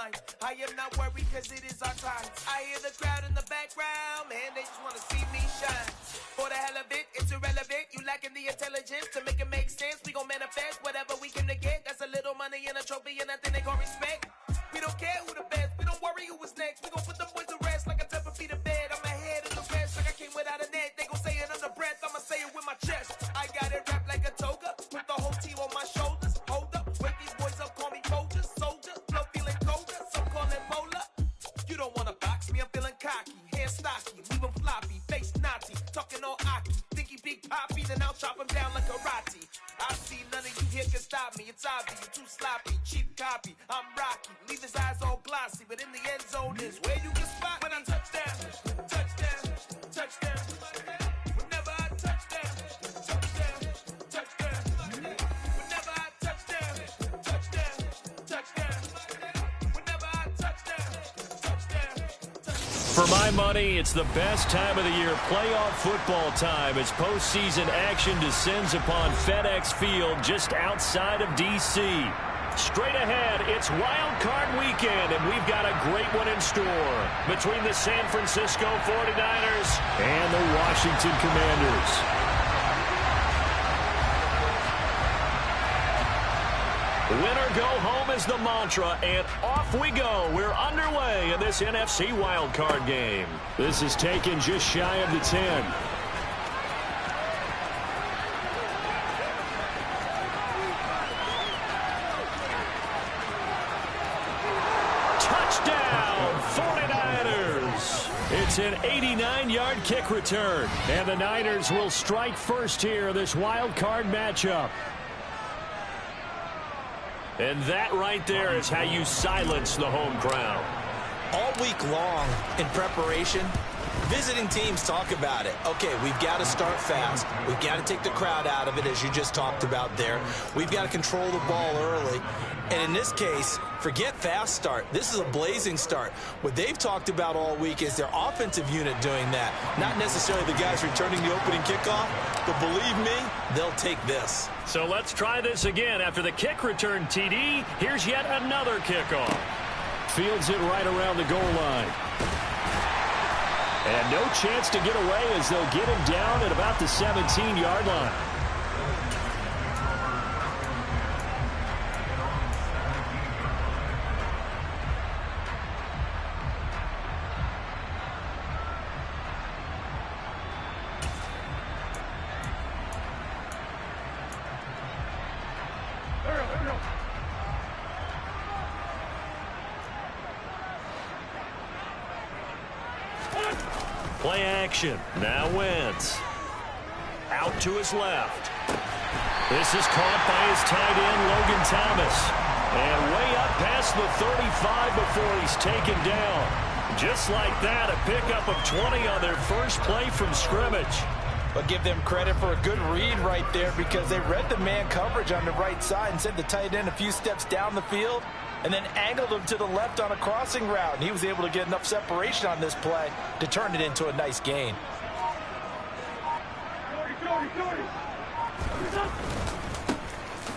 mind. I am not worried because it is our time. I hear the crowd in the background, man, they just want to see me shine. For the hell of it, it's irrelevant. You lacking the intelligence to make it make sense. We gon' manifest whatever we can to get. That's a little money and a trophy and nothing they gon' respect. We don't care who the best, we don't worry who was next. We gon' put the boys to rest like a temper feet in bed. I'm ahead of the rest like I came without a net. They gon' say it under breath, I'ma say it with my chest. I got it wrapped like a toga, put the whole team on my shoulders. Hold up, wake these boys up, call me Folgers, soldier, flow feeling colder, some call it polar. You don't wanna box me, I'm feeling cocky, hair stocky, leave 'em floppy, face naughty, talking all aki. Think he big poppy, then I'll chop him down like karate. I see none of you here can stop me, it's obvious, you're too sloppy, cheap copy, I'm Rocky, leave his eyes all glossy, but in the end zone is where you can spot when I touchdown, touchdown, touchdown. Whenever I touchdown, touchdown, touchdown. Whenever I touchdown, touchdown, touchdown. Whenever I touchdown, touchdown, touchdown. For my money, it's the best time of the year, playoff football time, as postseason action descends upon FedEx Field just outside of D.C. Straight ahead, it's Wild Card Weekend, and we've got a great one in store between the San Francisco 49ers and the Washington Commanders. Win or go home is the mantra, and off we go. We're underway in this NFC Wildcard game. This is taken just shy of the 10. Touchdown, 49ers! It's an 89-yard kick return, and the Niners will strike first here in this wild card matchup. And that right there is how you silence the home crowd. All week long in preparation, visiting teams talk about it. Okay, we've got to start fast. We've got to take the crowd out of it, as you just talked about there. We've got to control the ball early. And in this case, forget fast start. This is a blazing start. What they've talked about all week is their offensive unit doing that, not necessarily the guys returning the opening kickoff, but believe me, they'll take this. So let's try this again. After the kick return, TD, here's yet another kickoff. Fields it right around the goal line. And no chance to get away as they'll get him down at about the 17-yard line. Play action. Now Wentz. Out to his left. This is caught by his tight end, Logan Thomas. And way up past the 35 before he's taken down. Just like that, a pickup of 20 on their first play from scrimmage. But give them credit for a good read right there, because they read the man coverage on the right side and sent the tight end a few steps down the field and then angled him to the left on a crossing route. And he was able to get enough separation on this play to turn it into a nice gain.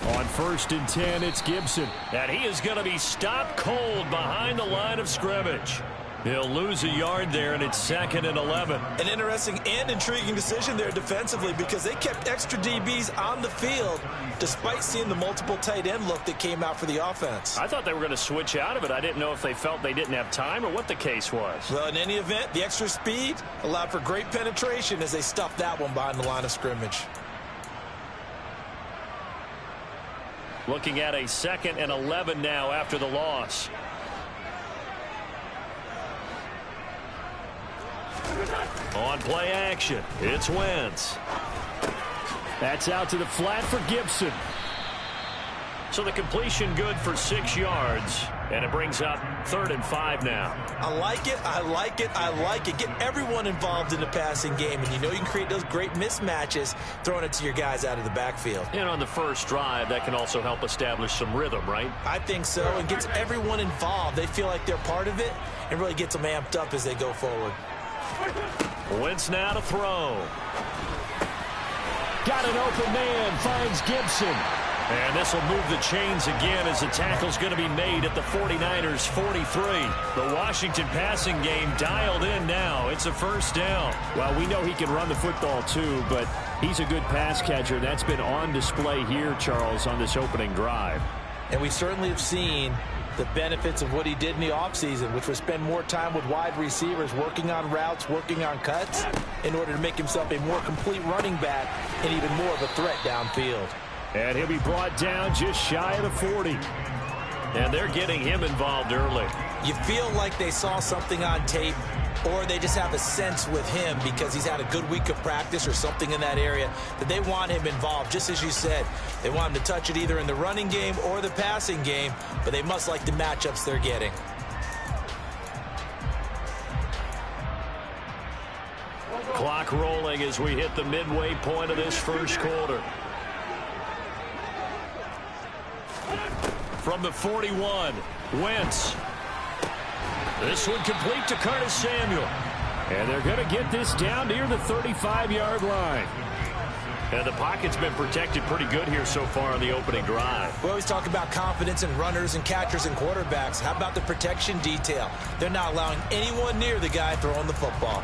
On 1st and 10, it's Gibson. And he is going to be stopped cold behind the line of scrimmage. He'll lose a yard there, and it's 2nd and 11. An interesting and intriguing decision there defensively, because they kept extra DBs on the field despite seeing the multiple tight end look that came out for the offense. I thought they were going to switch out of it. I didn't know if they felt they didn't have time or what the case was. Well, in any event, the extra speed allowed for great penetration as they stuffed that one behind the line of scrimmage. Looking at a 2nd and 11 now after the loss. On play action, it's Wentz. That's out to the flat for Gibson. So the completion good for 6 yards, and it brings up 3rd and 5 now. I like it, I like it, I like it. Get everyone involved in the passing game, and you know you can create those great mismatches throwing it to your guys out of the backfield. And on the first drive, that can also help establish some rhythm, right? I think so, and gets everyone involved. They feel like they're part of it, and really gets them amped up as they go forward. Wentz now to throw. Got an open man, finds Gibson. And this will move the chains again as the tackle's going to be made at the 49ers 43. The Washington passing game dialed in now. It's a first down. Well, we know he can run the football too, but he's a good pass catcher. That's been on display here, Charles, on this opening drive. And we certainly have seen the benefits of what he did in the offseason, which was spend more time with wide receivers, working on routes, working on cuts, in order to make himself a more complete running back and even more of a threat downfield. And he'll be brought down just shy of the 40. And they're getting him involved early. You feel like they saw something on tape, or they just have a sense with him because he's had a good week of practice or something in that area that they want him involved. Just as you said, they want him to touch it either in the running game or the passing game, but they must like the matchups they're getting. Clock rolling as we hit the midway point of this first quarter. From the 41, Wentz. This one complete to Curtis Samuel. And they're going to get this down near the 35-yard line. And the pocket's been protected pretty good here so far on the opening drive. We always talk about confidence in runners and catchers and quarterbacks. How about the protection detail? They're not allowing anyone near the guy throwing the football.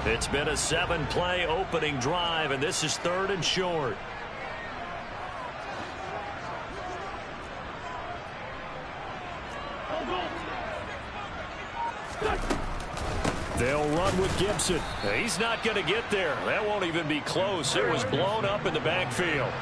It's been a 7-play opening drive, and this is 3rd and short. They'll run with Gibson. He's not going to get there. That won't even be close. It was blown up in the backfield.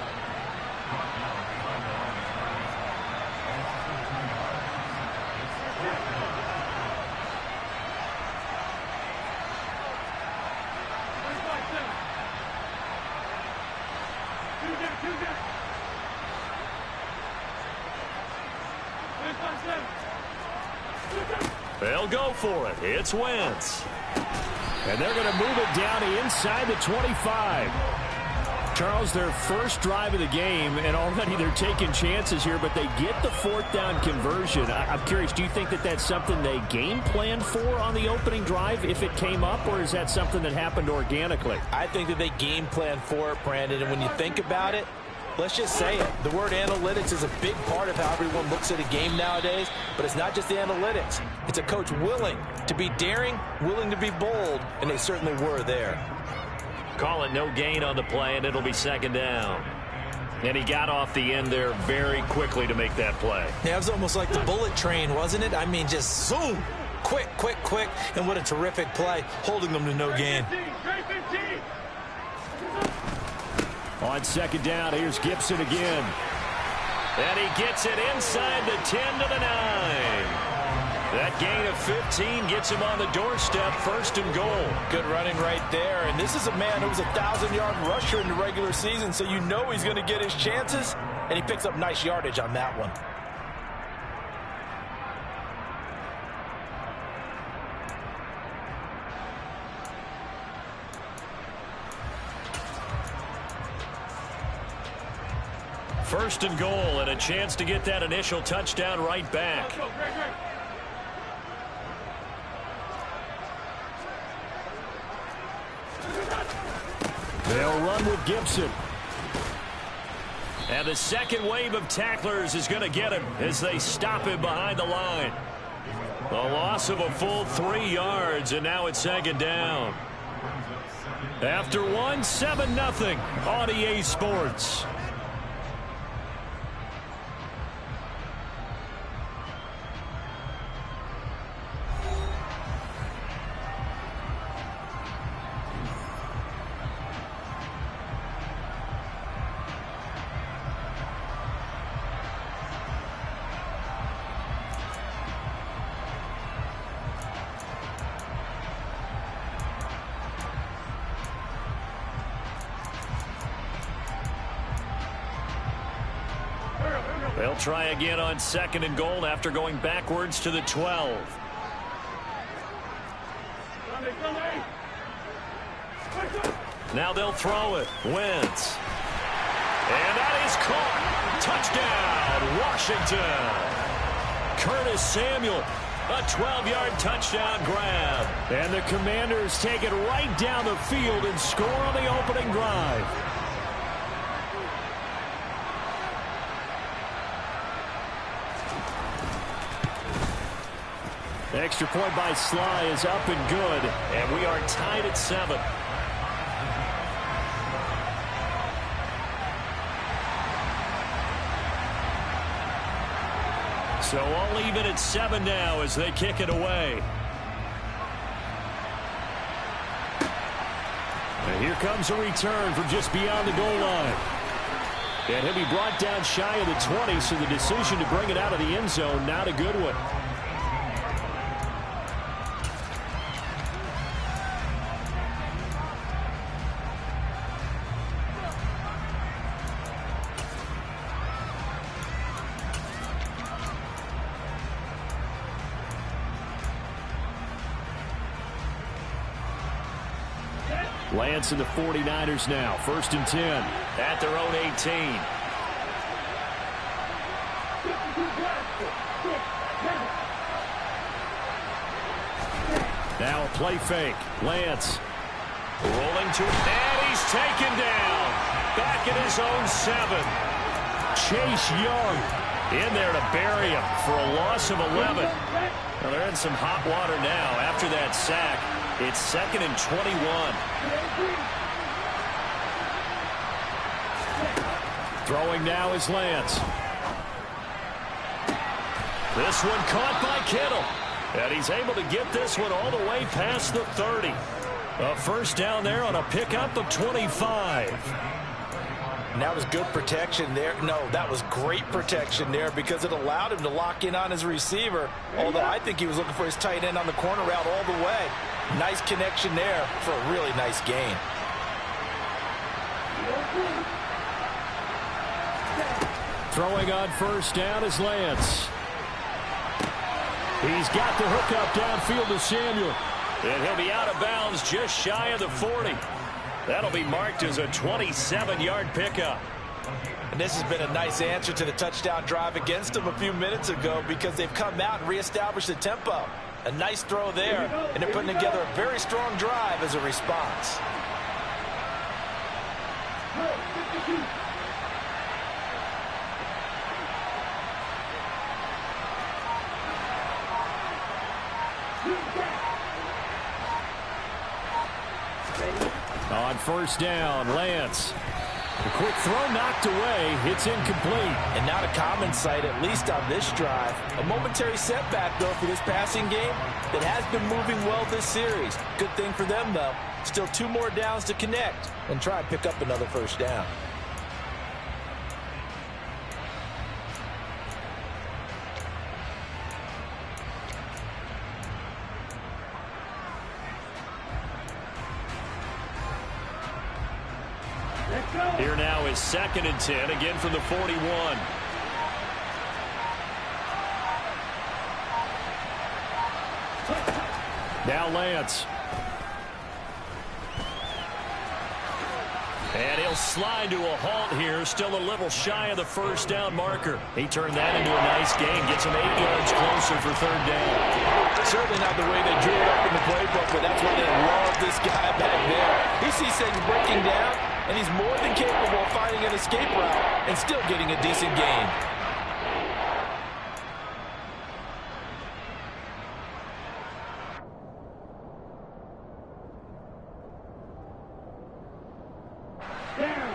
They'll go for it. It's Wentz. And they're going to move it down inside the 25. Charles, their first drive of the game, and already they're taking chances here, but they get the 4th down conversion. I'm curious, do you think that that's something they game planned for on the opening drive if it came up, or is that something that happened organically? I think that they game planned for it, Brandon, and when you think about it, let's just say it. The word analytics is a big part of how everyone looks at a game nowadays, but it's not just the analytics. It's a coach willing to be daring, willing to be bold, and they certainly were there. Call it no gain on the play, and it'll be 2nd down. And he got off the end there very quickly to make that play. Yeah, it was almost like the bullet train, wasn't it? I mean, just zoom, quick, quick, quick, and what a terrific play, holding them to no gain. On 2nd down, here's Gibson again. And he gets it inside the 10 to the 9. That gain of 15 gets him on the doorstep, 1st and goal. Good running right there. And this is a man who was a 1,000-yard rusher in the regular season, so you know he's going to get his chances, and he picks up nice yardage on that one. First and goal, and a chance to get that initial touchdown right back. They'll run with Gibson. And the second wave of tacklers is going to get him as they stop him behind the line. A loss of a full 3 yards, and now it's 2nd down. After 1, 7-0 on EA Sports. They'll try again on 2nd and goal after going backwards to the 12. Now they'll throw it. Wentz. And that is caught. Touchdown, Washington. Curtis Samuel, a 12-yard touchdown grab. And the Commanders take it right down the field and score on the opening drive. The extra point by Sly is up and good. And we are tied at 7. So all even at 7 now as they kick it away. And here comes a return from just beyond the goal line. And he'll be brought down shy of the 20, so the decision to bring it out of the end zone, not a good one. Lance and the 49ers now. 1st and 10. At their own 18. Now a play fake. Lance. Rolling to it. And he's taken down. Back at his own 7. Chase Young in there to bury him for a loss of 11. Well, they're in some hot water now after that sack. It's 2nd and 21. Throwing now is Lance. This one caught by Kittle. And he's able to get this one all the way past the 30. A first down there on a pickup of 25. And that was good protection there. No, that was great protection there because it allowed him to lock in on his receiver. Although I think he was looking for his tight end on the corner route all the way. Nice connection there for a really nice gain. Throwing on first down is Lance. He's got the hook up downfield to Samuel. And he'll be out of bounds just shy of the 40. That'll be marked as a 27-yard pickup. And this has been a nice answer to the touchdown drive against them a few minutes ago because they've come out and reestablished the tempo. A nice throw there, and they're putting together a very strong drive as a response. On first down, Lance. The quick throw knocked away. It's incomplete. And not a common sight, at least on this drive. A momentary setback, though, for this passing game that has been moving well this series. Good thing for them, though. Still 2 more downs to connect and try and pick up another first down. Here now is 2nd and 10, again from the 41. Now Lance. And he'll slide to a halt here, still a little shy of the first down marker. He turned that into a nice gain, gets him 8 yards closer for 3rd down. Certainly not the way they drew it up in the playbook, but that's why they love this guy back there. He sees things breaking down, and he's more than capable of finding an escape route and still getting a decent gain.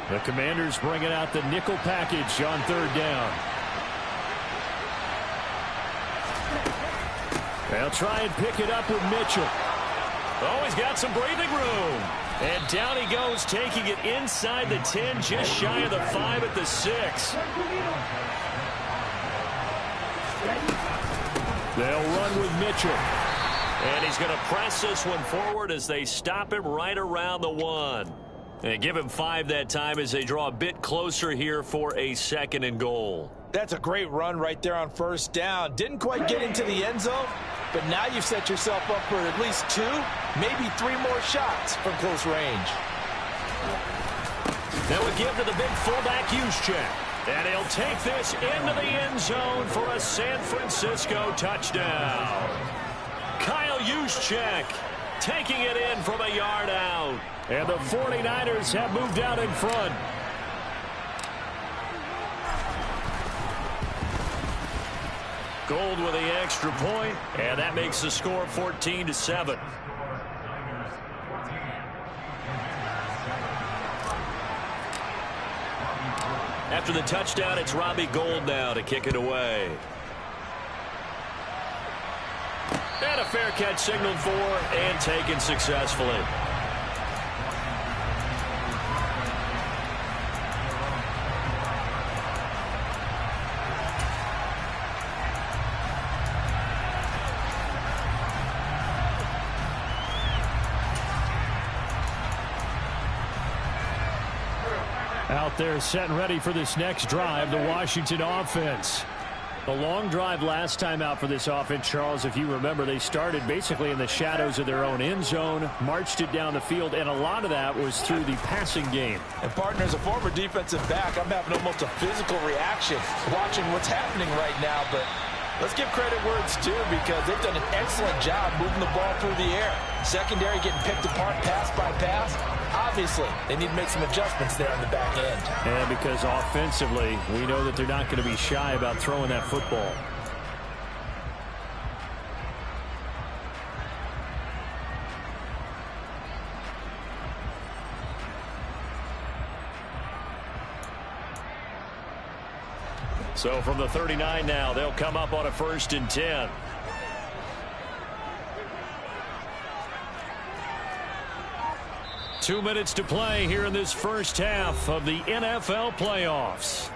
The Commanders bringing out the nickel package on 3rd down. They'll try and pick it up with Mitchell. Oh, he's got some breathing room. And down he goes, taking it inside the 10, just shy of the 5 at the 6. They'll run with Mitchell. And he's going to press this one forward as they stop him right around the 1. And give him 5 that time as they draw a bit closer here for a 2nd and goal. That's a great run right there on first down. Didn't quite get into the end zone, but now you've set yourself up for at least 2, maybe 3 more shots from close range. That would give to the big fullback use check. And he'll take this into the end zone for a San Francisco touchdown. Kyle Juszczyk taking it in from a yard out. And the 49ers have moved out in front. Gold with the extra point, and that makes the score 14-7. After the touchdown, it's Robbie Gould now to kick it away. And a fair catch signaled for and taken successfully. Out there set and ready for this next drive, the Washington offense. The long drive last time out for this offense, Charles, if you remember, they started basically in the shadows of their own end zone, marched it down the field, and a lot of that was through the passing game. And partner, as a former defensive back, I'm having almost a physical reaction watching what's happening right now, but let's give credit where it's due because they've done an excellent job moving the ball through the air. Secondary getting picked apart pass by pass. Obviously, they need to make some adjustments there on the back end. And because offensively, we know that they're not going to be shy about throwing that football. So from the 39 now, they'll come up on a 1st and 10. Two minutes to play here in this first half of the NFL playoffs.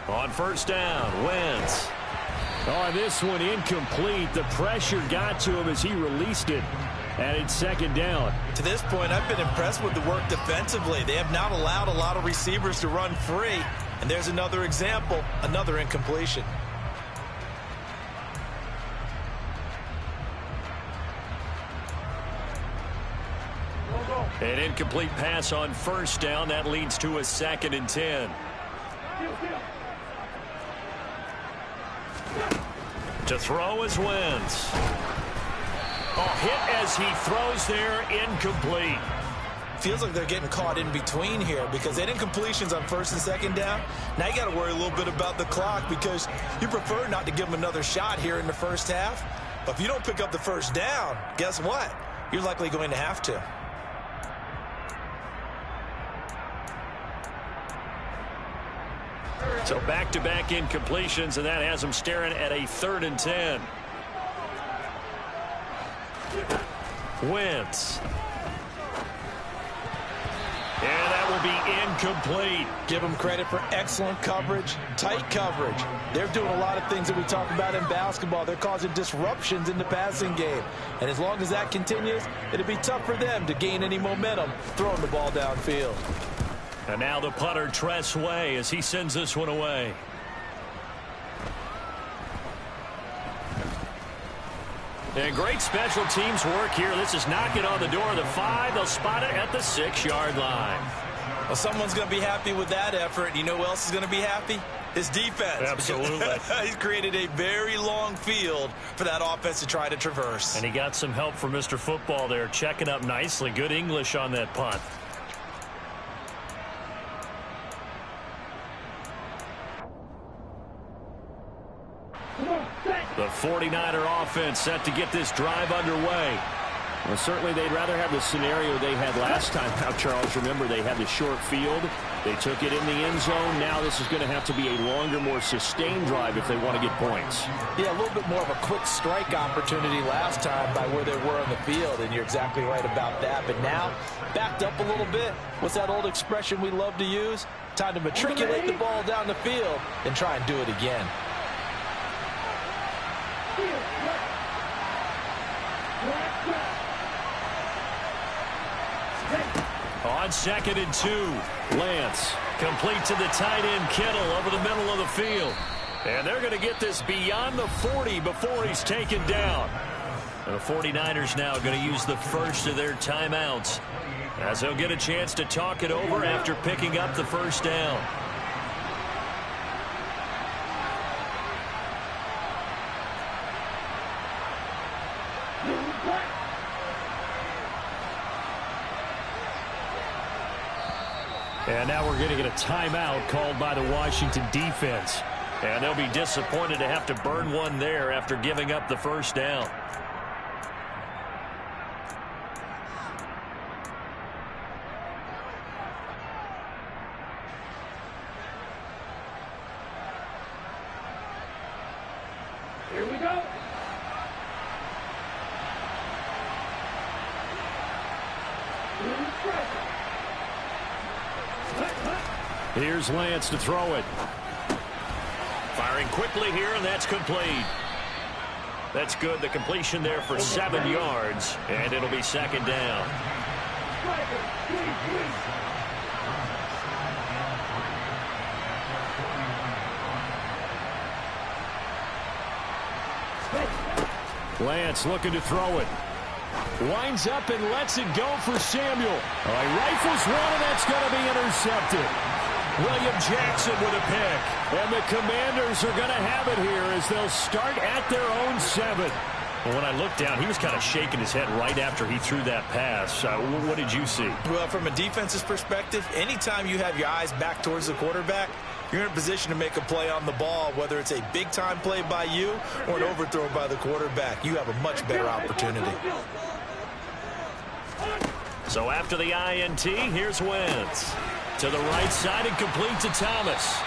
On 1st down, Wentz. Oh, this one incomplete. The pressure got to him as he released it. And it's 2nd down. To this point, I've been impressed with the work defensively. They have not allowed a lot of receivers to run free. And there's another example, another incompletion. An incomplete pass on 1st down. That leads to a 2nd and 10. To throw is Wentz. Oh, hit as he throws there, incomplete. Feels like they're getting caught in between here because they had incompletions on 1st and 2nd down. Now you got to worry a little bit about the clock because you prefer not to give them another shot here in the 1st half. But if you don't pick up the 1st down, guess what? You're likely going to have to. So back-to-back incompletions, and that has them staring at a 3rd and 10. Wentz. And that will be incomplete. Give them credit for excellent coverage, tight coverage. They're doing a lot of things that we talk about in basketball. They're causing disruptions in the passing game. And as long as that continues, it'll be tough for them to gain any momentum throwing the ball downfield. And now the punter, Tress Way, as he sends this one away. And great special teams work here. This is knocking on the door of the 5. They'll spot it at the 6-yard line. Well, someone's going to be happy with that effort. You know who else is going to be happy? His defense. Absolutely. He's created a very long field for that offense to try to traverse. And he got some help from Mr. Football there, checking up nicely. Good English on that punt. The 49er offense set to get this drive underway. Well, certainly they'd rather have the scenario they had last time out, Charles. Remember, they had the short field. They took it in the end zone. Now this is going to have to be a longer, more sustained drive if they want to get points. Yeah, a little bit more of a quick strike opportunity last time by where they were on the field, and you're exactly right about that. But now, backed up a little bit. What's that old expression we love to use? Time to matriculate the ball down the field and try and do it again. On 2nd and 2, Lance complete to the tight end Kittle over the middle of the field. And they're going to get this beyond the 40 before he's taken down. And the 49ers now going to use the first of their timeouts, as they'll get a chance to talk it over after picking up the first down. And now we're going to get a timeout called by the Washington defense. And they'll be disappointed to have to burn one there after giving up the first down. Here we go. Here's Lance to throw it. Firing quickly here, and that's complete. That's good. The completion there for 7 yards, and it'll be 2nd down. Lance looking to throw it. Winds up and lets it go for Samuel. He rifles one, and that's going to be intercepted. William Jackson with a pick. And the Commanders are going to have it here as they'll start at their own 7. Well, when I looked down, he was kind of shaking his head right after he threw that pass. What did you see? Well, from a defense's perspective, anytime you have your eyes back towards the quarterback, you're in a position to make a play on the ball, whether it's a big-time play by you or an overthrow by the quarterback. You have a much better opportunity. So after the INT, here's Wentz. To the right side and complete to Thomas.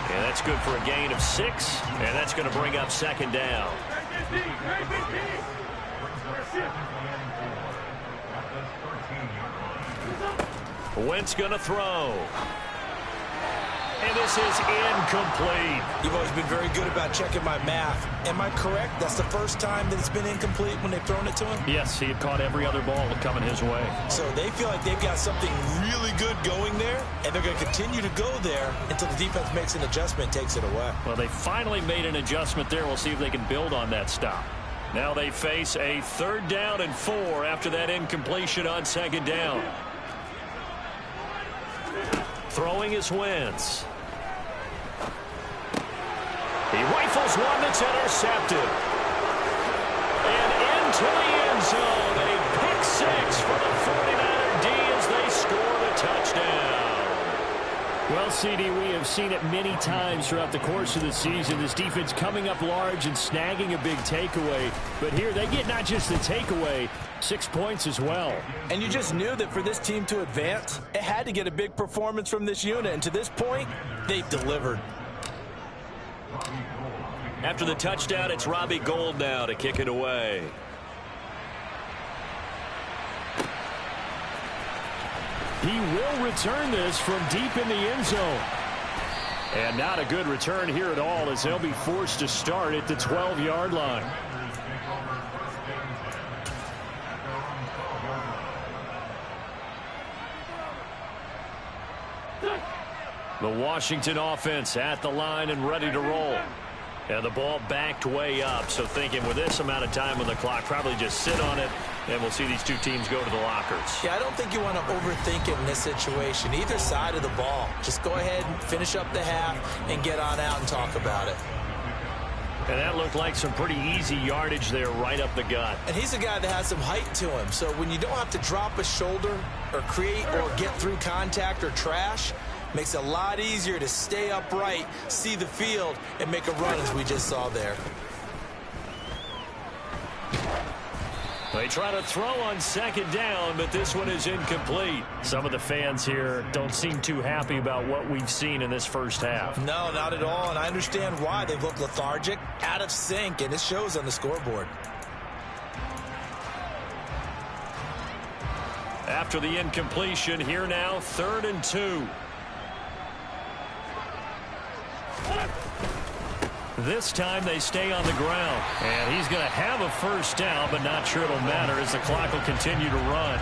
And that's good for a gain of 6, and that's going to bring up 2nd down. Wentz going to throw. And this is incomplete. You've always been very good about checking my math. Am I correct? That's the first time that it's been incomplete when they've thrown it to him? Yes, he had caught every other ball coming his way. So they feel like they've got something really good going there, and they're going to continue to go there until the defense makes an adjustment and takes it away. Well, they finally made an adjustment there. We'll see if they can build on that stop. Now they face a 3rd down and 4 after that incompletion on 2nd down. Throwing is Wentz. He rifles one that's intercepted. And into the end zone, a pick 6 for the 49er D as they score the touchdown. Well, CD, we have seen it many times throughout the course of the season. This defense coming up large and snagging a big takeaway. But here they get not just the takeaway, 6 points as well. And you just knew that for this team to advance, it had to get a big performance from this unit. And to this point, they've delivered. After the touchdown, it's Robbie Gould now to kick it away. He will return this from deep in the end zone. And not a good return here at all, as they'll be forced to start at the 12-yard line. The Washington offense at the line and ready to roll. And the ball backed way up, so thinking with this amount of time on the clock, probably just sit on it, and we'll see these two teams go to the lockers. Yeah, I don't think you want to overthink it in this situation. Either side of the ball. Just go ahead and finish up the half and get on out and talk about it. And that looked like some pretty easy yardage there right up the gut. And he's a guy that has some height to him, so when you don't have to drop a shoulder or create or get through contact or trash, makes it a lot easier to stay upright, see the field, and make a run as we just saw there. They try to throw on second down, but this one is incomplete. Some of the fans here don't seem too happy about what we've seen in this first half. No, not at all, and I understand why. They've looked lethargic, out of sync, and it shows on the scoreboard. After the incompletion, here now, 3rd and 2. This time they stay on the ground. And he's going to have a first down, but not sure it'll matter as the clock will continue to run.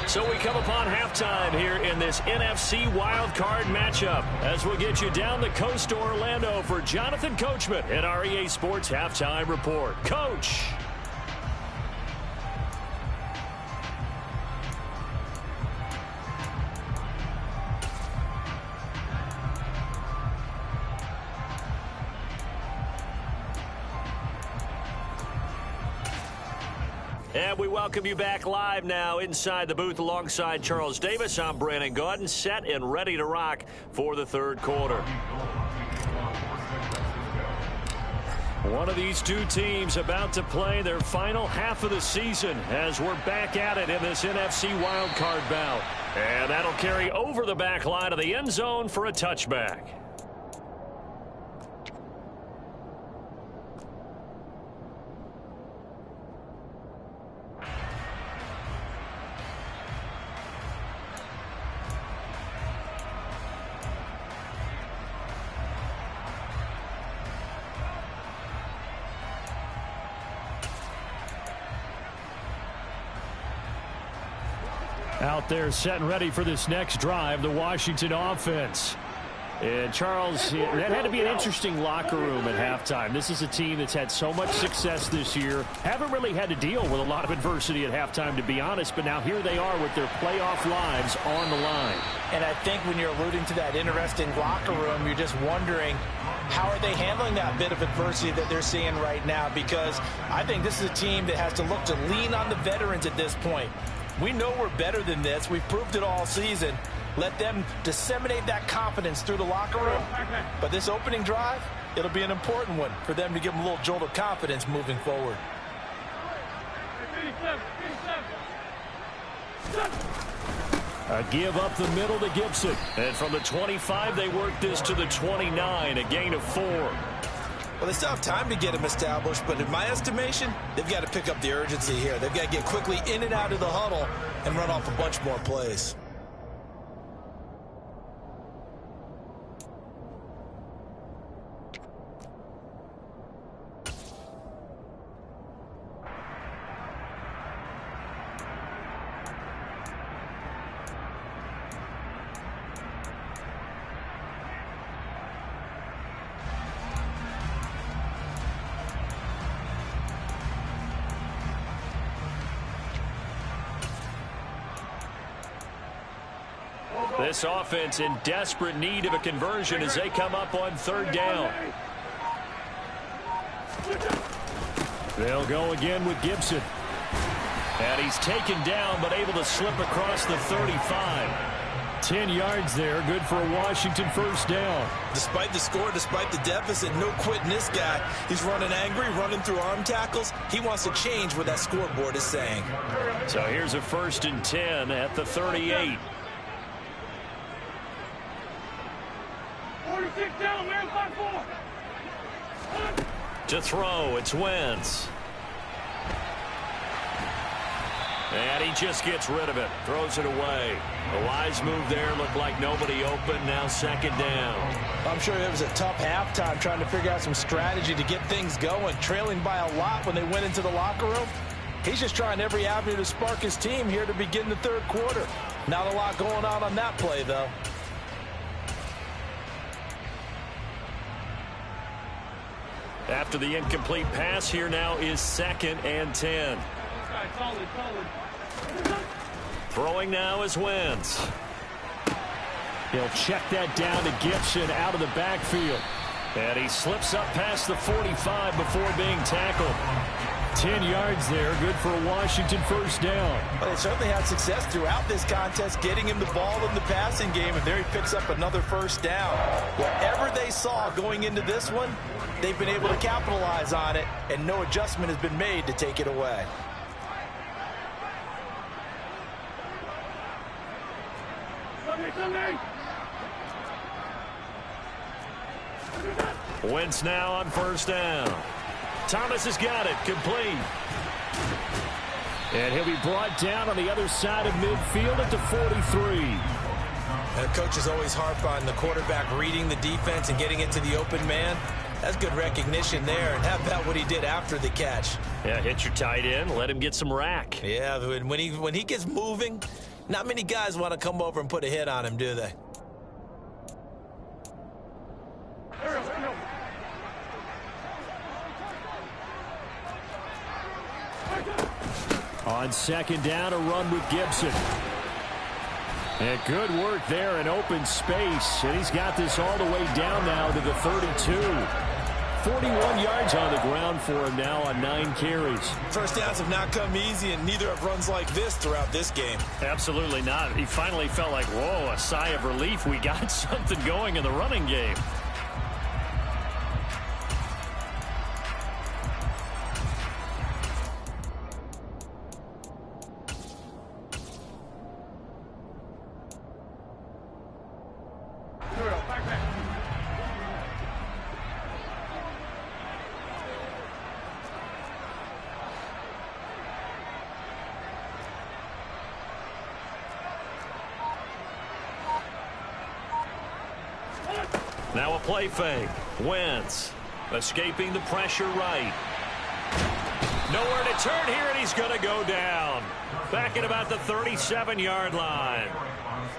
So we come upon halftime here in this NFC Wildcard matchup as we'll get you down the coast to Orlando for Jonathan Coachman at our EA Sports Halftime Report. Coach! And we welcome you back live now inside the booth alongside Charles Davis. I'm Brandon Gaudin, set and ready to rock for the 3rd quarter. One of these two teams about to play their final half of the season as we're back at it in this NFC Wildcard bout. And that'll carry over the back line of the end zone for a touchback. Out there set and ready for this next drive, the Washington offense. And Charles, that had to be an interesting locker room at halftime. This is a team that's had so much success this year. Haven't really had to deal with a lot of adversity at halftime, to be honest. But now here they are with their playoff lives on the line. And I think when you're alluding to that interesting locker room, you're just wondering, how are they handling that bit of adversity that they're seeing right now? Because I think this is a team that has to look to lean on the veterans at this point. We know we're better than this. We've proved it all season. Let them disseminate that confidence through the locker room. But this opening drive, it'll be an important one for them to give them a little jolt of confidence moving forward. A give up the middle to Gibson. And from the 25, they work this to the 29, a gain of 4. Well, they still have time to get him established, but in my estimation, they've got to pick up the urgency here. They've got to get quickly in and out of the huddle and run off a bunch more plays. This offense in desperate need of a conversion as they come up on 3rd down. They'll go again with Gibson. And he's taken down but able to slip across the 35. 10 yards there, good for a Washington first down. Despite the score, despite the deficit, no quitting this guy. He's running angry, running through arm tackles. He wants to change what that scoreboard is saying. So here's a 1st and 10 at the 38. To throw, it's Wentz. And he just gets rid of it. Throws it away. A wise move there. Looked like nobody open. Now 2nd down. I'm sure it was a tough halftime trying to figure out some strategy to get things going. Trailing by a lot when they went into the locker room. He's just trying every avenue to spark his team here to begin the 3rd quarter. Not a lot going on that play, though. After the incomplete pass, here now is 2nd and 10. Throwing now is Wentz. He'll check that down to Gibson out of the backfield. And he slips up past the 45 before being tackled. 10 yards there, good for a Washington first down. Well, they certainly had success throughout this contest, getting him the ball in the passing game, and there he picks up another first down. Whatever they saw going into this one, they've been able to capitalize on it, and no adjustment has been made to take it away. Wentz now on first down. Thomas has got it, complete. And he'll be brought down on the other side of midfield at the 43. And coaches always harp on the quarterback reading the defense and getting it to the open man. That's good recognition there. And how about what he did after the catch? Yeah, hit your tight end, let him get some rack. Yeah, when he gets moving, not many guys want to come over and put a hit on him, do they? On second down, a run with Gibson. And good work there in open space. And he's got this all the way down now to the 32. 41 yards on the ground for him now on 9 carries. First downs have not come easy, and neither have runs like this throughout this game. Absolutely not. He finally felt like, whoa, a sigh of relief. We got something going in the running game. Now a play fake. Wentz escaping the pressure right. Nowhere to turn here, and he's going to go down. Back at about the 37-yard line.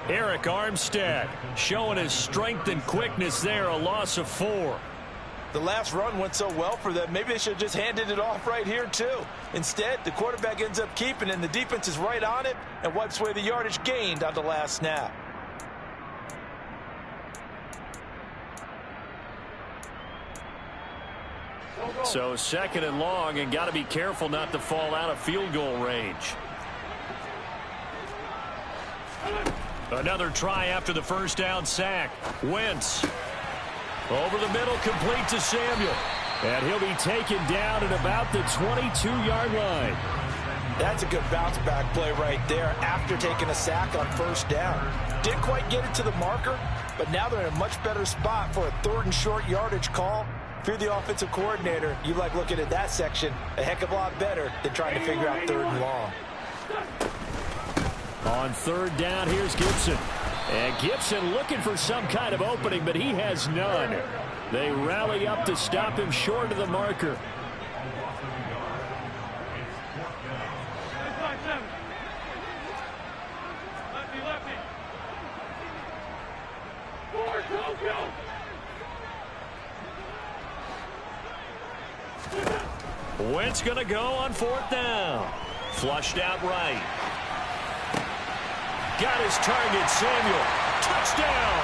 Eric Armstead showing his strength and quickness there, a loss of 4. The last run went so well for them, maybe they should have just handed it off right here, too. Instead, the quarterback ends up keeping it, and the defense is right on it and wipes away the yardage gained on the last snap. So second and long, and got to be careful not to fall out of field goal range. Another try after the first down sack. Wentz over the middle, complete to Samuel. And he'll be taken down at about the 22-yard line. That's a good bounce back play right there after taking a sack on first down. Didn't quite get it to the marker, but now they're in a much better spot for a 3rd and short yardage call. If you're the offensive coordinator, you like looking at that section a heck of a lot better than trying to figure out 3rd and long. On 3rd down, here's Gibson. And Gibson looking for some kind of opening, but he has none. They rally up to stop him short of the marker. Wentz going to go on 4th down. Flushed out right. Got his target, Samuel. Touchdown!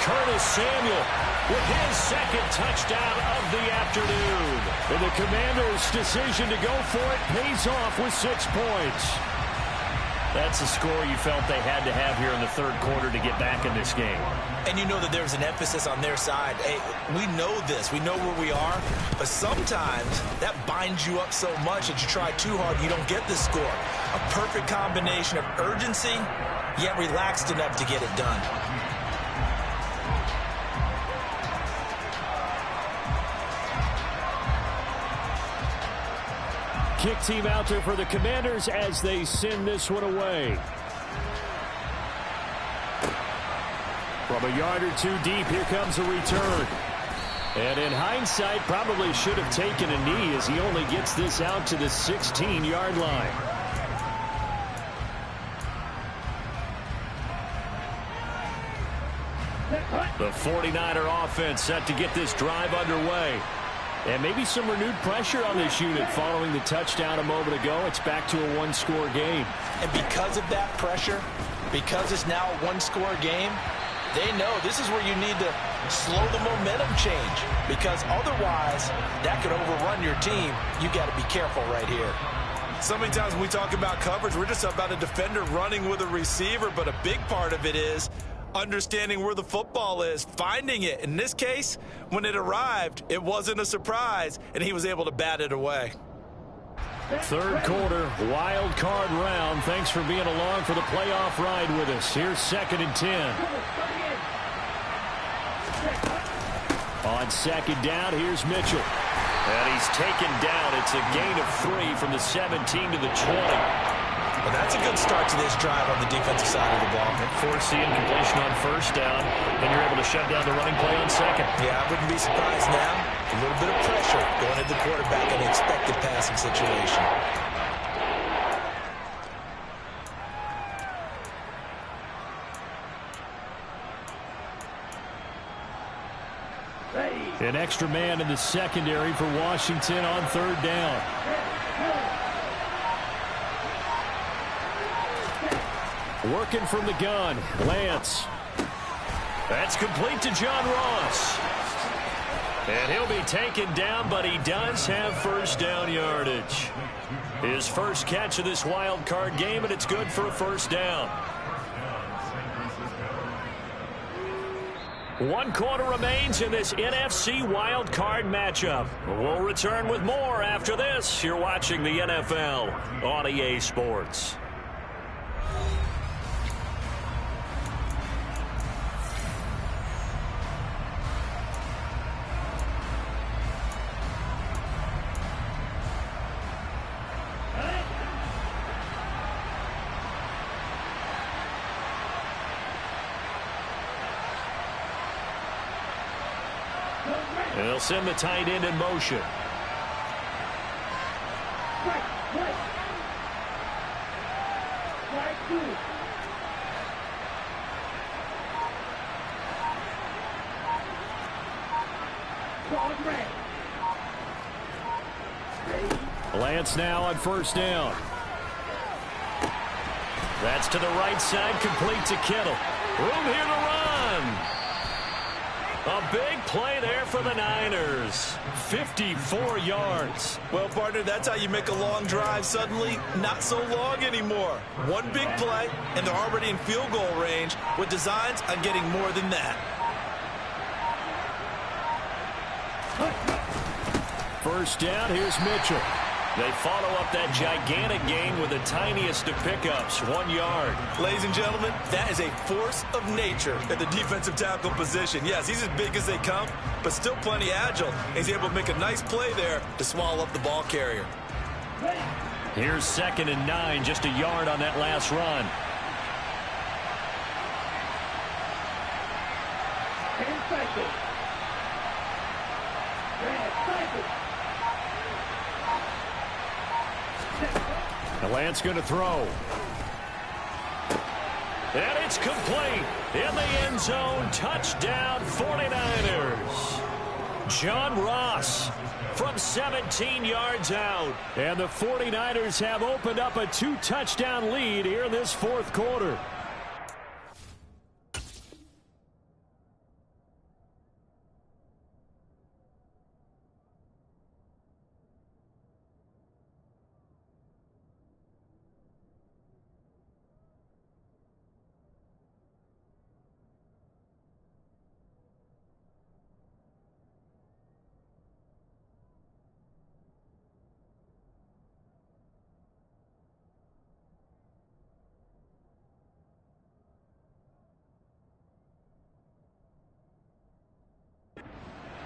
Curtis Samuel with his 2nd touchdown of the afternoon. And the Commanders' decision to go for it pays off with 6 points. That's a score you felt they had to have here in the 3rd quarter to get back in this game. And you know that there's an emphasis on their side. Hey, we know this. We know where we are. But sometimes that binds you up so much that you try too hard and you don't get the score. A perfect combination of urgency, yet relaxed enough to get it done. Kick team out there for the Commanders as they send this one away. From a yard or 2 deep, here comes a return. And in hindsight, probably should have taken a knee as he only gets this out to the 16-yard line. The 49er offense set to get this drive underway. And maybe some renewed pressure on this unit following the touchdown a moment ago. It's back to a 1-score game. And because of that pressure, because it's now a 1-score game, They know this is where you need to slow the momentum change, because otherwise that could overrun your team. You got to be careful right here. So many times when we talk about coverage, we're just about a defender running with a receiver, but a big part of it is understanding where the football is, finding it. In this case, when it arrived, it wasn't a surprise, and he was able to bat it away. Third quarter, wild card round. Thanks for being along for the playoff ride with us. Here's 2nd and 10. On 2nd down, here's Mitchell. And he's taken down. It's a gain of 3 from the 17 to the 20. Well, that's a good start to this drive on the defensive side of the ball. Force the incompletion on 1st down, and you're able to shut down the running play on 2nd. Yeah, I wouldn't be surprised now. A little bit of pressure going at the quarterback in an expected passing situation. An extra man in the secondary for Washington on 3rd down. Working from the gun, Lance. That's complete to John Ross. And he'll be taken down, but he does have 1st down yardage. His first catch of this wild card game, and it's good for a 1st down. 1 quarter remains in this NFC Wild Card matchup. We'll return with more after this. You're watching the NFL on EA Sports. They'll send the tight end in motion. Lance now on 1st down. That's to the right side, complete to Kittle. Room here to run. A big play there for the Niners. 54 yards. Well, partner, that's how you make a long drive suddenly not so long anymore. One big play, and they're already in field goal range with designs on getting more than that. 1st down, here's Mitchell. They follow up that gigantic gain with the tiniest of pickups, 1 yard. Ladies and gentlemen, that is a force of nature at the defensive tackle position. Yes, he's as big as they come, but still plenty agile. He's able to make a nice play there to swallow up the ball carrier. Here's 2nd and 9, just a yard on that last run. Lance going to throw. And it's complete. In the end zone, touchdown 49ers. John Ross from 17 yards out. And the 49ers have opened up a 2-touchdown lead here in this 4th quarter.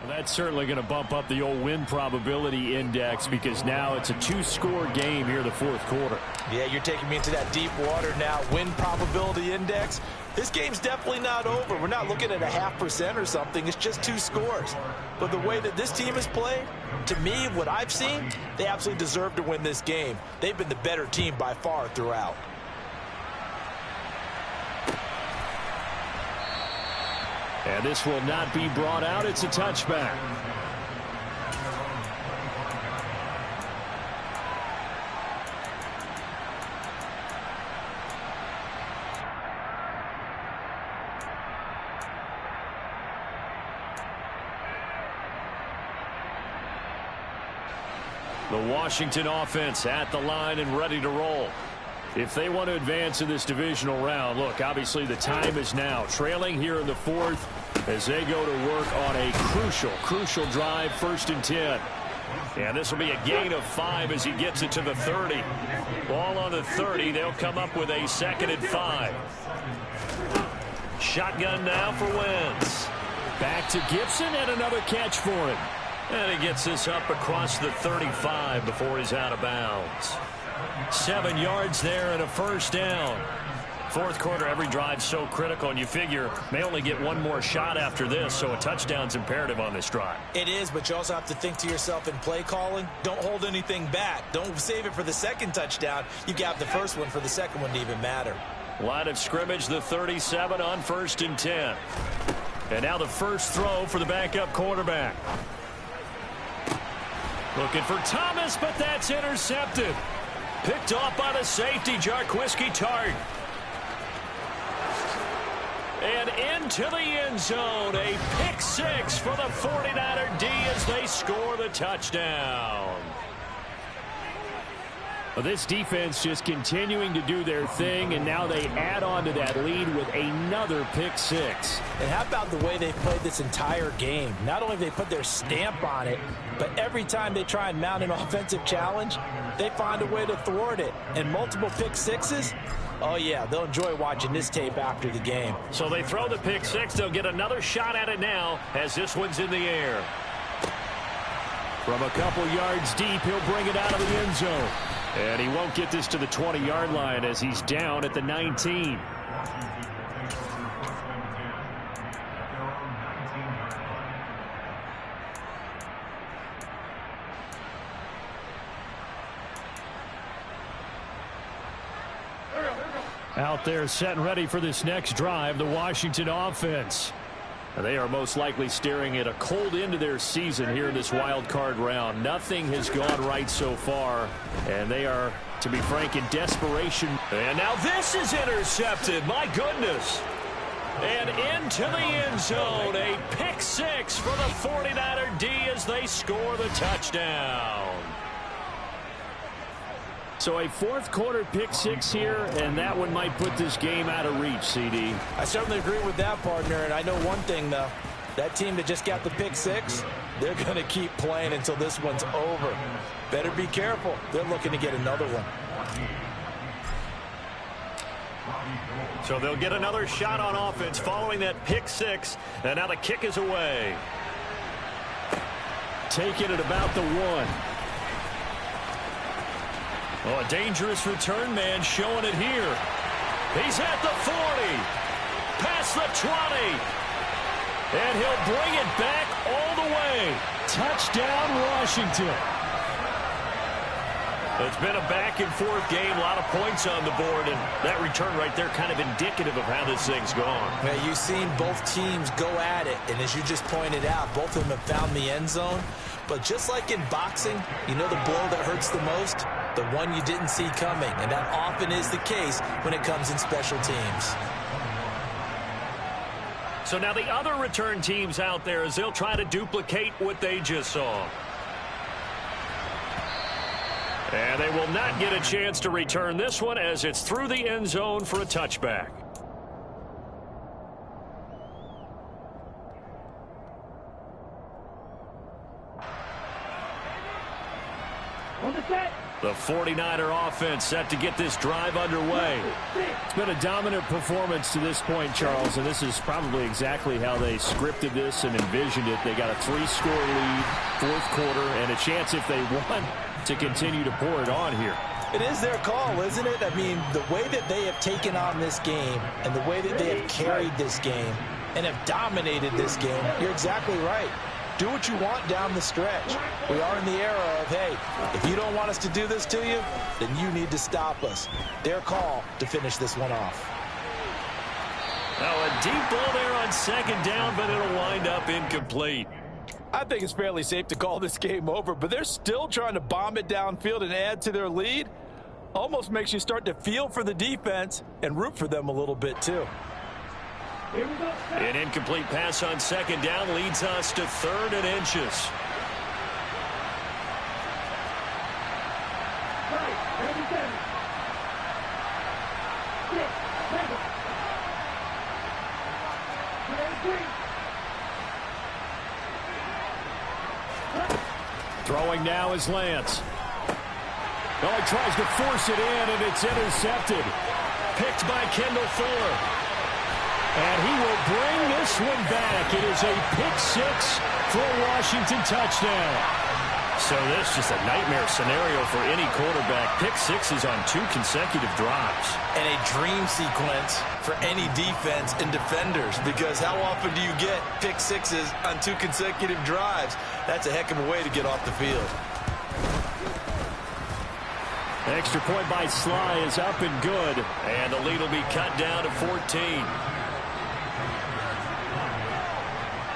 That's certainly going to bump up the old win probability index, because now it's a 2-score game here in the 4th quarter. Yeah, you're taking me into that deep water now. Win probability index. This game's definitely not over. We're not looking at a 0.5% or something. It's just 2 scores. But the way that this team has played, to me, what I've seen, they absolutely deserve to win this game. They've been the better team by far throughout. And this will not be brought out. It's a touchback. The Washington offense at the line and ready to roll. If they want to advance in this divisional round, look, obviously the time is now. Trailing here in the fourth as they go to work on a crucial drive, 1st and 10. And this will be a gain of 5 as he gets it to the 30. Ball on the 30. They'll come up with a 2nd and 5. Shotgun now for Wentz. Back to Gibson and another catch for him. And he gets this up across the 35 before he's out of bounds. 7 yards there and a 1st down. Fourth quarter, every drive so critical, and you figure may only get one more shot after this, so a touchdown's imperative on this drive. It is, but you also have to think to yourself in play calling, don't hold anything back. Don't save it for the second touchdown. You got the first one for the second one to even matter. Line of scrimmage, the 37 on 1st and 10. And now the first throw for the backup quarterback. Looking for Thomas, but that's intercepted. Picked off by the safety, Jarquiski Tart. And into the end zone, a pick 6 for the 49er D as they score the touchdown. Well, this defense just continuing to do their thing, and now they add on to that lead with another pick 6. And how about the way they've played this entire game? Not only have they put their stamp on it, but every time they try and mount an offensive challenge, they find a way to thwart it. And multiple pick 6s, oh, yeah, they'll enjoy watching this tape after the game. So they throw the pick 6. They'll get another shot at it now as this one's in the air. From a couple yards deep, he'll bring it out of the end zone. And he won't get this to the 20-yard line as he's down at the 19. Out there set and ready for this next drive, the Washington offense. They are most likely staring at a cold end to their season here in this wild card round. Nothing has gone right so far, and they are, to be frank, in desperation. And now this is intercepted. My goodness. And into the end zone, a pick 6 for the 49er D as they score the touchdown. So a fourth quarter pick 6 here, and that one might put this game out of reach, CD. I certainly agree with that, partner, and I know one thing, though. That team that just got the pick 6, they're going to keep playing until this one's over. Better be careful. They're looking to get another one. So they'll get another shot on offense following that pick 6, and now the kick is away. Take it at about the 1. Oh, a dangerous return man showing it here. He's at the 40. Past the 20. And he'll bring it back all the way. Touchdown, Washington. It's been a back-and-forth game, a lot of points on the board, and that return right there kind of indicative of how this thing's gone. Yeah, you've seen both teams go at it, and as you just pointed out, both of them have found the end zone. But just like in boxing, you know the blow that hurts the most? The one you didn't see coming, and that often is the case when it comes in special teams. So now the other return teams out there as they'll try to duplicate what they just saw. And they will not get a chance to return this one as it's through the end zone for a touchback. The 49er offense set to get this drive underway. It's been a dominant performance to this point, Charles, and this is probably exactly how they scripted this and envisioned it. They got a 3-score lead, fourth quarter, and a chance if they want to continue to pour it on here. It is their call, isn't it? I mean, the way that they have taken on this game and the way that they have carried this game and have dominated this game, you're exactly right. Do what you want down the stretch. We are in the era of, hey, if you don't want us to do this to you, then you need to stop us. Their call to finish this one off. Now a deep ball there on second down, but it'll wind up incomplete. I think it's fairly safe to call this game over, but they're still trying to bomb it downfield and add to their lead. Almost makes you start to feel for the defense and root for them a little bit too. An incomplete pass on second down leads us to 3rd and inches. Throwing now is Lance. Oh, he tries to force it in, and it's intercepted. Picked by Kendall Fuller. And he will bring this one back. It is a pick six for a Washington touchdown. So this is just a nightmare scenario for any quarterback. Pick sixes on 2 consecutive drives. And a dream sequence for any defense and defenders, because how often do you get pick sixes on 2 consecutive drives? That's a heck of a way to get off the field. Extra point by Sly is up and good. And the lead will be cut down to 14.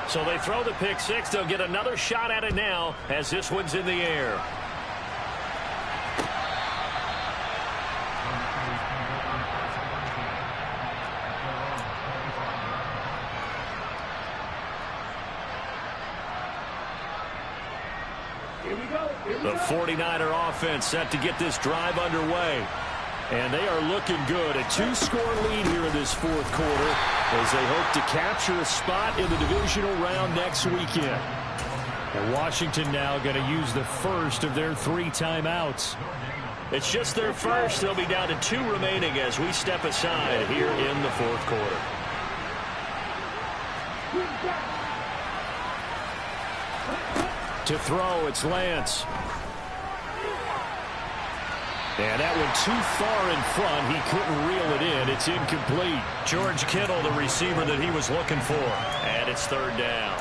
So they throw the pick six. They'll get another shot at it now as this one's in the air. The 49er offense set to get this drive underway. And they are looking good. A 2-score lead here in this fourth quarter as they hope to capture a spot in the divisional round next weekend. And Washington now going to use the first of their 3 timeouts. It's just their first. They'll be down to 2 remaining as we step aside here in the fourth quarter. To throw, it's Lance. And that went too far in front. He couldn't reel it in. It's incomplete. George Kittle, the receiver that he was looking for. And it's third down.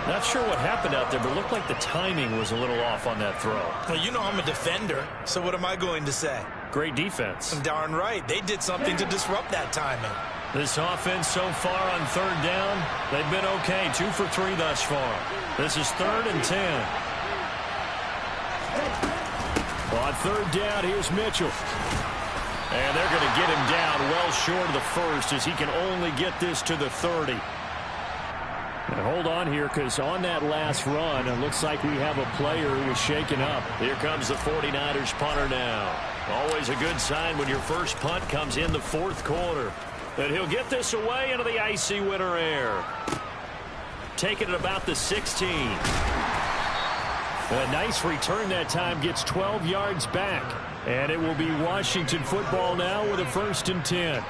Not sure what happened out there, but it looked like the timing was a little off on that throw. Well, you know I'm a defender, so what am I going to say? Great defense. Darn right. They did something to disrupt that timing. This offense so far on third down, they've been okay. 2 for 3 thus far. This is 3rd and 10. On third down, here's Mitchell. And they're going to get him down well short of the first as he can only get this to the 30. And hold on here, because on that last run, it looks like we have a player who was shaken up. Here comes the 49ers punter now. Always a good sign when your first punt comes in the fourth quarter. And he'll get this away into the icy winter air. Taking it about the 16. A nice return that time, gets 12 yards back. And it will be Washington football now with a 1st and 10.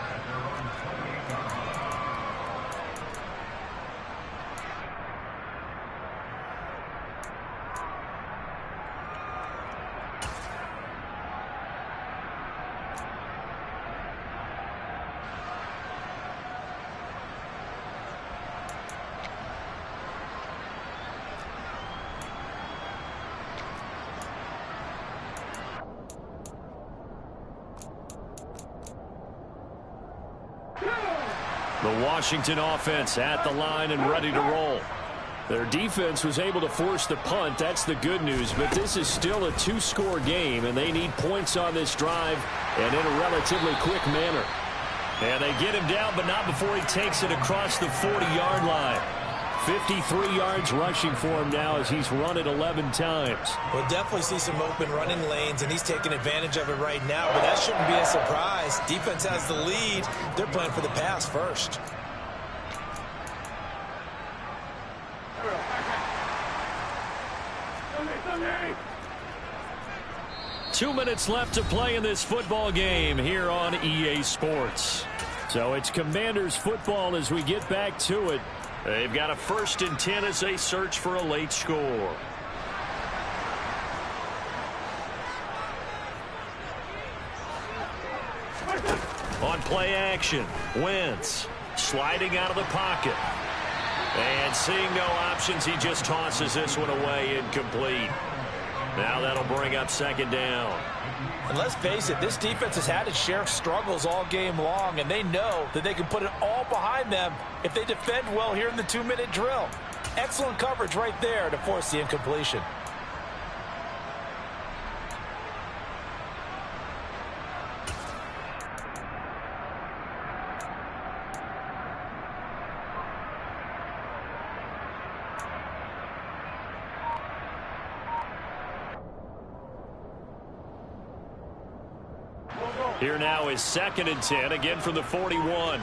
The Washington offense at the line and ready to roll. Their defense was able to force the punt. That's the good news. But this is still a 2-score game, and they need points on this drive and in a relatively quick manner. And they get him down, but not before he takes it across the 40-yard line. 53 yards rushing for him now as he's run it 11 times. We'll definitely see some open running lanes, and he's taking advantage of it right now, but that shouldn't be a surprise. Defense has the lead. They're playing for the pass first. Two minutes left to play in this football game here on EA Sports. So it's Commanders football as we get back to it. They've got a 1st and 10 as they search for a late score. On play action, Wentz sliding out of the pocket. And seeing no options, he just tosses this one away, incomplete. Now that'll bring up 2nd down. And let's face it, this defense has had its share of struggles all game long, and they know that they can put it all behind them if they defend well here in the 2-minute drill. Excellent coverage right there to force the incompletion. Here now is 2nd and 10, again from the 41.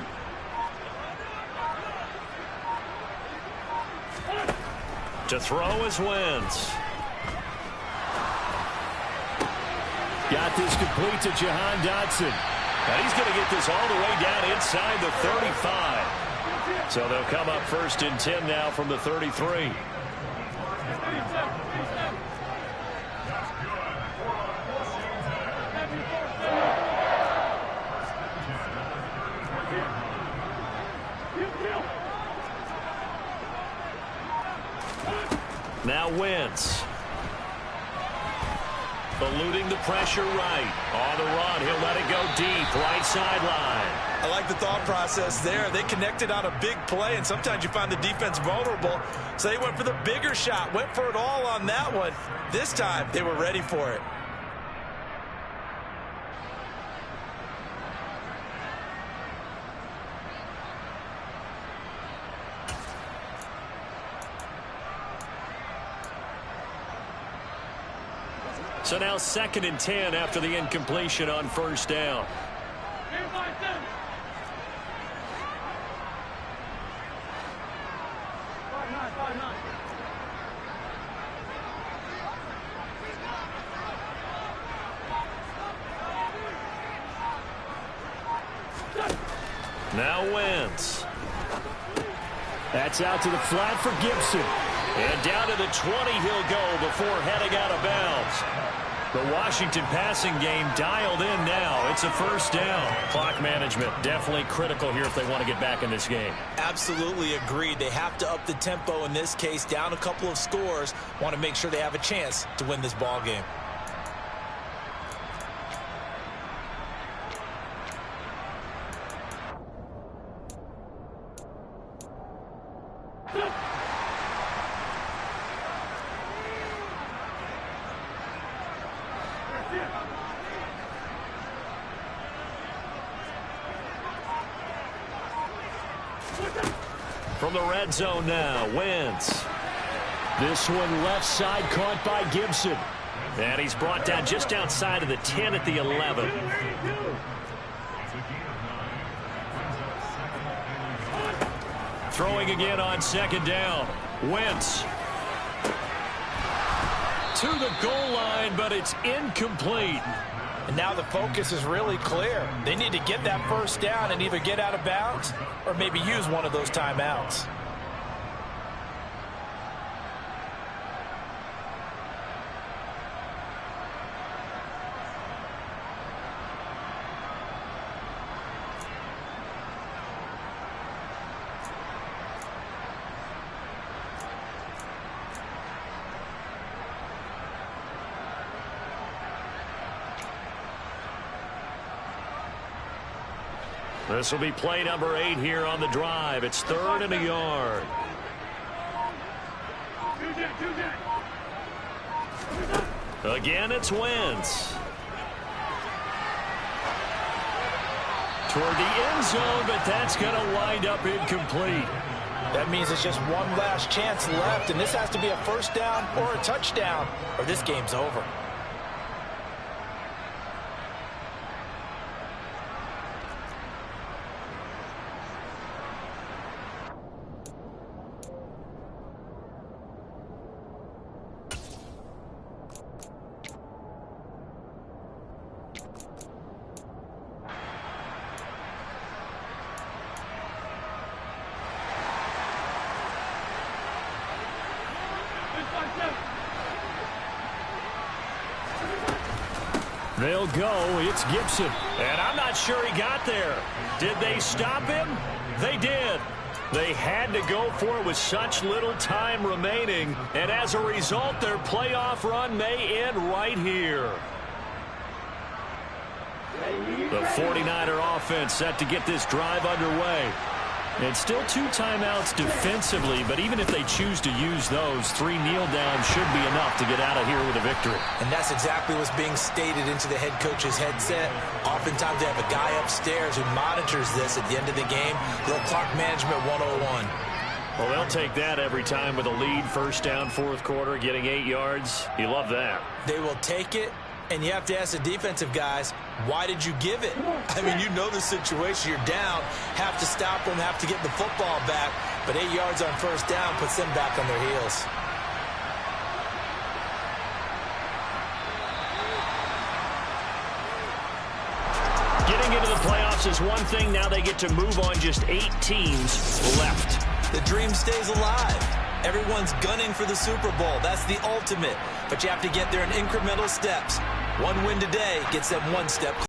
To throw is Wentz. Got this complete to Jahan Dotson. And he's going to get this all the way down inside the 35. So they'll come up 1st and 10 now from the 33. Now Wentz. Eluding the pressure right. On the run, he'll let it go deep. Right sideline. I like the thought process there. They connected on a big play, and sometimes you find the defense vulnerable. So they went for the bigger shot, went for it all on that one. This time, they were ready for it. So now 2nd and 10 after the incompletion on 1st down. Now Wentz. That's out to the flat for Gibson. And down to the 20 he'll go before heading out of bounds. The Washington passing game dialed in now. It's a 1st down. Clock management definitely critical here if they want to get back in this game. Absolutely agreed. They have to up the tempo in this case, down a couple of scores. Want to make sure they have a chance to win this ball game. From the red zone now, Wentz. This one left side caught by Gibson. And he's brought down just outside of the 10 at the 11. Throwing again on 2nd down. Wentz. To the goal line, but it's incomplete. And now the focus is really clear. They need to get that 1st down and either get out of bounds or maybe use one of those timeouts. This will be play number 8 here on the drive. It's 3rd and a yard. Again, it's Wentz. Toward the end zone, but that's going to wind up incomplete. That means it's just one last chance left, and this has to be a 1st down or a touchdown, or this game's over. They'll go. It's Gibson. And I'm not sure he got there. Did they stop him? They did. They had to go for it with such little time remaining. And as a result, their playoff run may end right here. The 49er offense set to get this drive underway. It's still 2 timeouts defensively, but even if they choose to use those, 3 kneel downs should be enough to get out of here with a victory. And that's exactly what's being stated into the head coach's headset. Oftentimes they have a guy upstairs who monitors this at the end of the game. Little clock management 101. Well, they'll take that every time with a lead, 1st down, 4th quarter, getting 8 yards. You love that. They will take it, And you have to ask the defensive guys, why did you give it? I mean, you know the situation. You're down, have to stop them, have to get the football back. But 8 yards on first down puts them back on their heels. Getting into the playoffs is one thing. Now they get to move on. Just 8 teams left. The dream stays alive. Everyone's gunning for the Super Bowl. That's the ultimate. But you have to get there in incremental steps. One win today gets them one step closer.